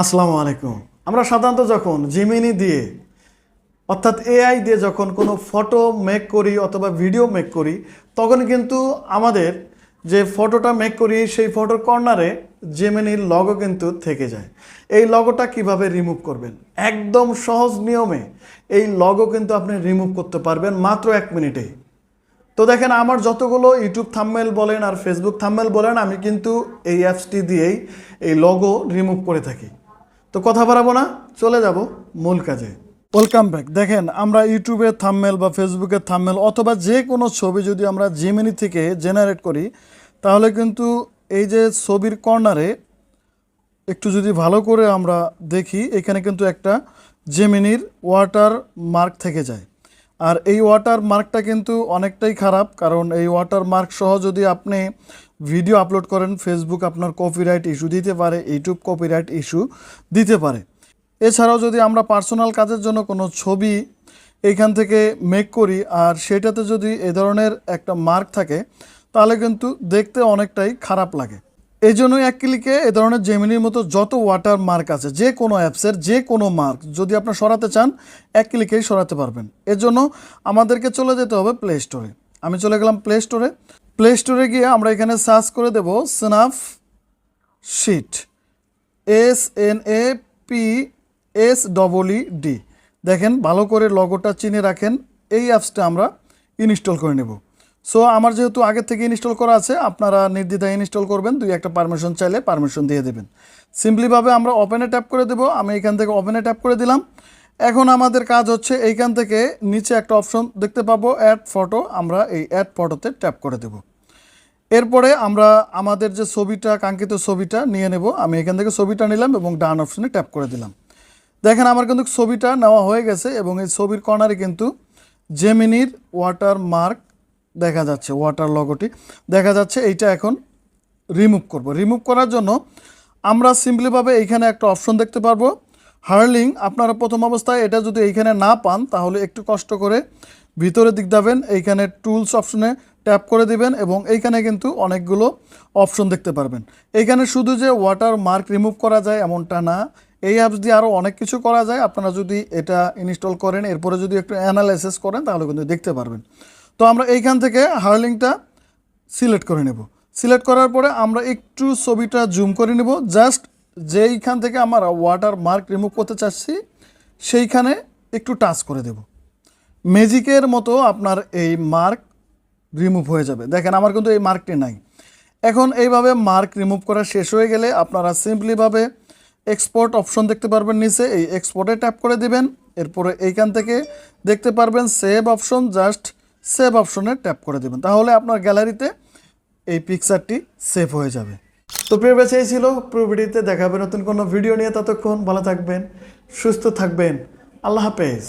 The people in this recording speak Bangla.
আসসালামু আলাইকুম। আমরা সাধারণত যখন জিমিনি দিয়ে অর্থাৎ এআই দিয়ে যখন কোনো ফটো মেক করি অথবা ভিডিও মেক করি, তখন কিন্তু আমাদের যে ফটোটা মেক করি সেই ফটোর কর্নারে জিমিনির লগো কিন্তু থেকে যায়। এই লগোটা কিভাবে রিমুভ করবেন, একদম সহজ নিয়মে এই লগো কিন্তু আপনি রিমুভ করতে পারবেন মাত্র 1 মিনিটেই। তো দেখেন, আমার যতগুলো ইউটিউব থাম্বনেল বলেন আর ফেসবুক থাম্বনেল বলেন, আমি কিন্তু এই অ্যাপসটি দিয়েই এই লগো রিমুভ করে থাকি। তো কথা বাড়াবো না, চলে যাব মূল কাজে। Welcome back. দেখেন, আমরা ইউটিউবের থাম্বনেল বা ফেসবুকের থাম্বনেল অথবা যে কোনো ছবি যদি আমরা জিমিনি থেকে জেনারেট করি, তাহলে কিন্তু এই যে ছবির কর্নারে একটু যদি ভালো করে আমরা দেখি, এখানে কিন্তু একটা জেমিনির ওয়াটার মার্ক থেকে যায়। আর এই ওয়াটার মার্কটা কিন্তু অনেকটাই খারাপ, কারণ এই ওয়াটার মার্ক সহ যদি আপনি ভিডিও আপলোড করেন, ফেসবুক আপনার কপিরাইট ইস্যু দিতে পারে, ইউটিউব কপিরাইট ইস্যু দিতে পারে। এছাড়াও যদি আমরা পার্সোনাল কাজের জন্য কোনো ছবি এইখান থেকে মেক করি আর সেটাতে যদি এ ধরনের একটা মার্ক থাকে, তাহলে কিন্তু দেখতে অনেকটাই খারাপ লাগে। এই জন্যই এক ক্লিকে এ ধরনের জেমিনির মতো যত ওয়াটার মার্ক আছে, যে কোনো অ্যাপসের যে কোনো মার্ক যদি আপনি সরাতে চান, এক ক্লিকেই সরাতে পারবেন। এর জন্য আমাদেরকে চলে যেতে হবে প্লে স্টোরে। আমি চলে গেলাম প্লে স্টোরে। প্লে স্টোরে গিয়ে আমরা এখানে সার্চ করে দেব স্ন্যাপশিট, SNAPSEED। দেখেন, ভালো করে লগোটা চিনে রাখেন। এই অ্যাপসটা আমরা ইনস্টল করে নেব। সো আমার যেহেতু আগের থেকে ইনস্টল করা আছে, আপনারা নির্দ্বিধায় ইনস্টল করবেন। দুই একটা পারমিশন চাইলে পারমিশন দিয়ে দেবেন। সিম্পলিভাবে আমরা ওপেনে ট্যাপ করে দেব। আমি এখান থেকে ওপেনে ট্যাপ করে দিলাম। এখন আমাদের কাজ হচ্ছে এইখান থেকে নিচে একটা অপশন দেখতে পাবো, অ্যাড ফটো। আমরা এই অ্যাড ফটোতে ট্যাপ করে দেব। এরপরে আমরা আমাদের যে ছবিটা, কাঙ্ক্ষিত ছবিটা নিয়ে নেব। আমি এখান থেকে ছবিটা নিলাম এবং ডান অপশনে ট্যাপ করে দিলাম। দেখেন, আমার কিন্তু ছবিটা নেওয়া হয়ে গেছে এবং এই ছবির কর্নারে কিন্তু জেমিনির ওয়াটার মার্ক দেখা যাচ্ছে, ওয়াটার লগোটি দেখা যাচ্ছে। এইটা এখন রিমুভ করব। রিমুভ করার জন্য আমরা সিম্পলিভাবে এইখানে একটা অপশন দেখতে পারবো, হার্লিং। আপনারা প্রথম অবস্থায় এটা যদি এইখানে না পান, তাহলে একটু কষ্ট করে ভিতরে দিক যাবেন, এইখানে টুলস অপশনে ট্যাপ করে দিবেন এবং এইখানে কিন্তু অনেকগুলো অপশন দেখতে পারবেন। এইখানে শুধু যে ওয়াটার মার্ক রিমুভ করা যায় এমনটা না, এই অ্যাপস দিয়ে আরও অনেক কিছু করা যায়। আপনারা যদি এটা ইনস্টল করেন, এরপরে যদি একটু অ্যানালাইসিস করেন, তাহলে কিন্তু দেখতে পারবেন। তো আমরা এইখান থেকে হার্লিংটা সিলেক্ট করে নেব। সিলেক্ট করার পরে আমরা একটু ছবিটা জুম করে নেব। জাস্ট যেইখান থেকে আমরা ওয়াটার মার্ক রিমুভ করতে চাচ্ছি, সেইখানে একটু টাচ করে দেব। ম্যাজিকের মতো আপনার এই মার্ক রিমুভ হয়ে যাবে। দেখেন, আমার কিন্তু এই মার্কটি নাই। এখন এইভাবে মার্ক রিমুভ করা শেষ হয়ে গেলে আপনারা সিম্পলিভাবে এক্সপোর্ট অপশন দেখতে পারবেন নিচে, এই এক্সপোর্টে ট্যাপ করে দিবেন। এরপরে এইখান থেকে দেখতে পারবেন সেভ অপশন, জাস্ট সেভ অপশনে ট্যাপ করে দেবেন। তাহলে আপনার গ্যালারিতে এই পিকচারটি সেভ হয়ে যাবে। তো প্রিয় ব্যাচ, এই ছিল পুরো ভিডিওতে। দেখা হবে নতুন কোনো ভিডিও নিয়ে। ততক্ষণ ভালো থাকবেন, সুস্থ থাকবেন। আল্লাহ হাফেজ।